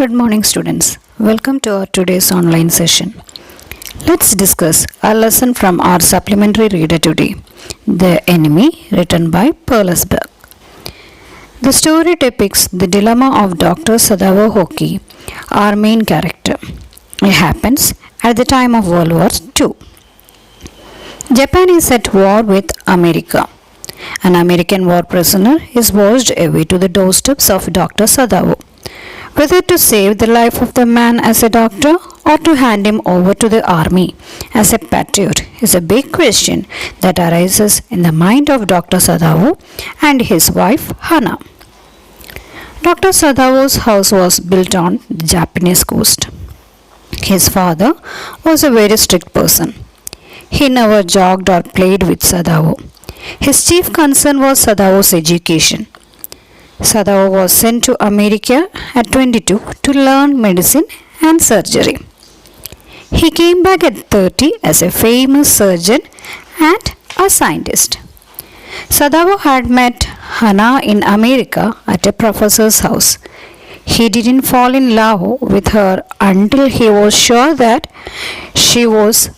Good morning, students. Welcome to our today's online session. Let's discuss a lesson from our supplementary reader today, The Enemy, written by Perlesberg. The story depicts the dilemma of Dr. Sadao Hoki, our main character. It happens at the time of World War II. Japan is at war with America. An American war prisoner is washed away to the doorsteps of Dr. Sadao. Whether to save the life of the man as a doctor or to hand him over to the army as a patriot is a big question that arises in the mind of Dr. Sadao and his wife Hana. Dr. Sadao's house was built on the Japanese coast. His father was a very strict person. He never jogged or played with Sadao. His chief concern was Sadao's education. Sadao was sent to America at 22 to learn medicine and surgery. He came back at 30 as a famous surgeon and a scientist. Sadao had met Hana in America at a professor's house. He didn't fall in love with her until he was sure that she was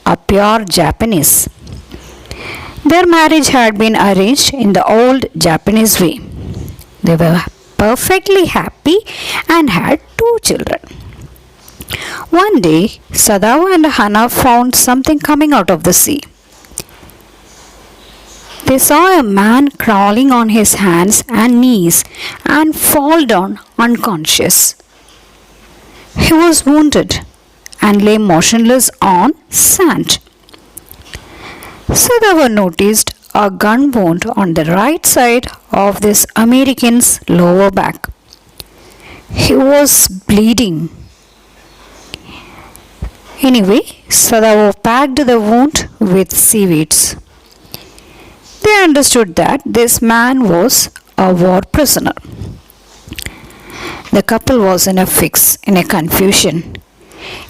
a pure Japanese. Their marriage had been arranged in the old Japanese way. They were perfectly happy and had 2 children. One day, Sadao and Hana found something coming out of the sea. They saw a man crawling on his hands and knees and fall down unconscious. He was wounded and lay motionless on sand. Sadao noticed a gun wound on the right side of this American's lower back. He was bleeding. Anyway, Sadao packed the wound with seaweeds. They understood that this man was a war prisoner. The couple was in a fix, in a confusion.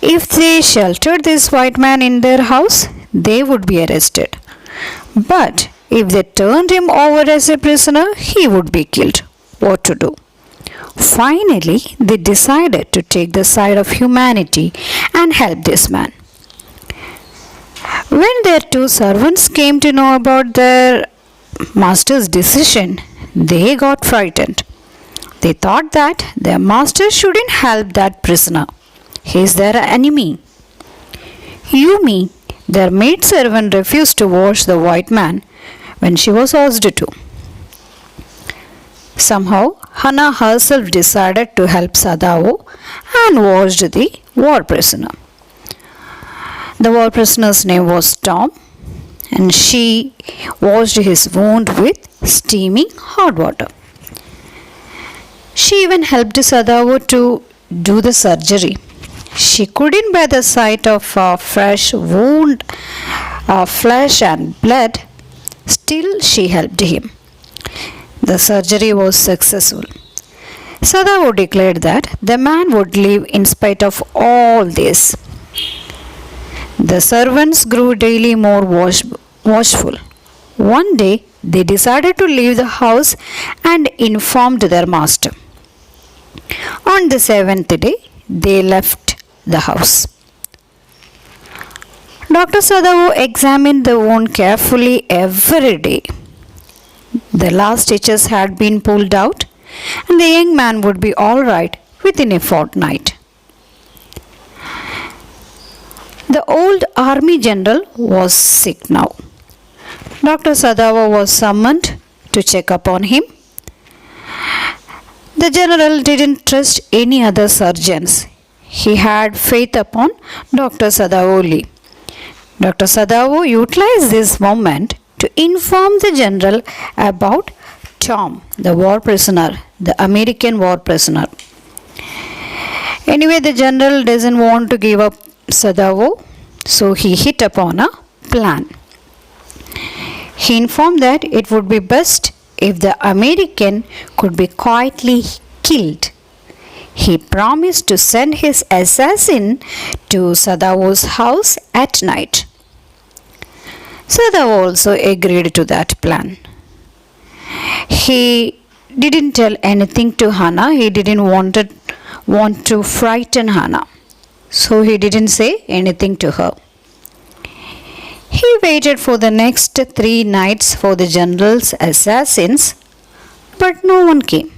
If they sheltered this white man in their house, they would be arrested. But if they turned him over as a prisoner, he would be killed. What to do? Finally, they decided to take the side of humanity and help this man. When their 2 servants came to know about their master's decision, they got frightened. They thought that their master shouldn't help that prisoner. He is their enemy. You mean their maidservant refused to wash the white man when she was asked to. Somehow, Hana herself decided to help Sadao and washed the war prisoner. The war prisoner's name was Tom, and she washed his wound with steaming hot water. She even helped Sadao to do the surgery. She couldn't bear the sight of a fresh wound of flesh and blood. Still, she helped him. The surgery was successful. Sadao declared that the man would live in spite of all this. The servants grew daily more watchful. One day, they decided to leave the house and informed their master. On the 7th day, they left the house. Dr. Sadao examined the wound carefully every day. The last stitches had been pulled out, and the young man would be all right within a fortnight. The old army general was sick now. Dr. Sadao was summoned to check upon him. The general didn't trust any other surgeons. He had faith upon Dr. Sadao only. Dr. Sadao utilized this moment to inform the general about Tom, the war prisoner, the American war prisoner. Anyway, the general doesn't want to give up Sadao, so he hit upon a plan. He informed that it would be best if the American could be quietly killed. He promised to send his assassin to Sadao's house at night. Sadao also agreed to that plan. He didn't tell anything to Hana. He didn't want to frighten Hannah, so he didn't say anything to her. He waited for the next 3 nights for the general's assassins, but no one came.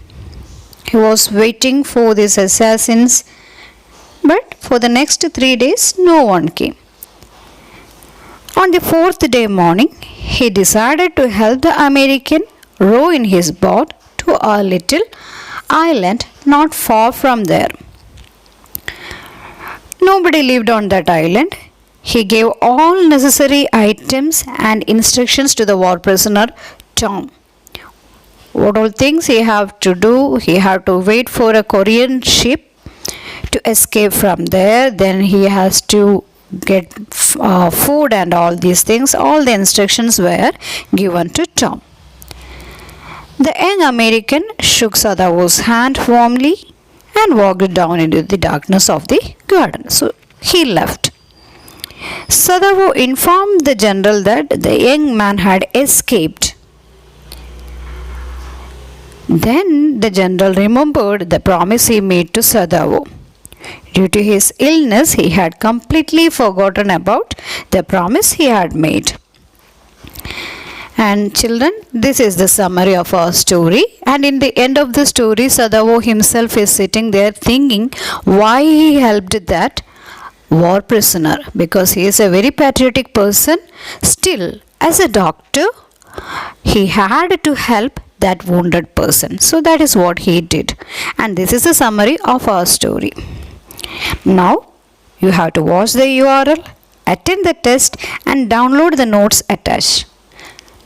He was waiting for these assassins, but for the next 3 days, no one came. On the 4th day morning, he decided to help the American row in his boat to a little island not far from there. Nobody lived on that island. He gave all necessary items and instructions to the war prisoner Tom. What all things he have to do? He have to wait for a Korean ship to escape from there. Then he has to get food and all these things. All the instructions were given to Tom. The young American shook Sadavo's hand warmly and walked down into the darkness of the garden. So he left. Sadavo informed the general that the young man had escaped. Then the general remembered the promise he made to Sadavo. Due to his illness, he had completely forgotten about the promise he had made. And children, this is the summary of our story. And in the end of the story, Sadavo himself is sitting there thinking why he helped that war prisoner, because he is a very patriotic person. Still, as a doctor, he had to help that wounded person. So that is what he did. And this is a summary of our story. Now, you have to watch the URL, attend the test and download the notes attached.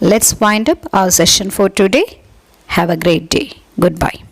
Let's wind up our session for today. Have a great day. Goodbye.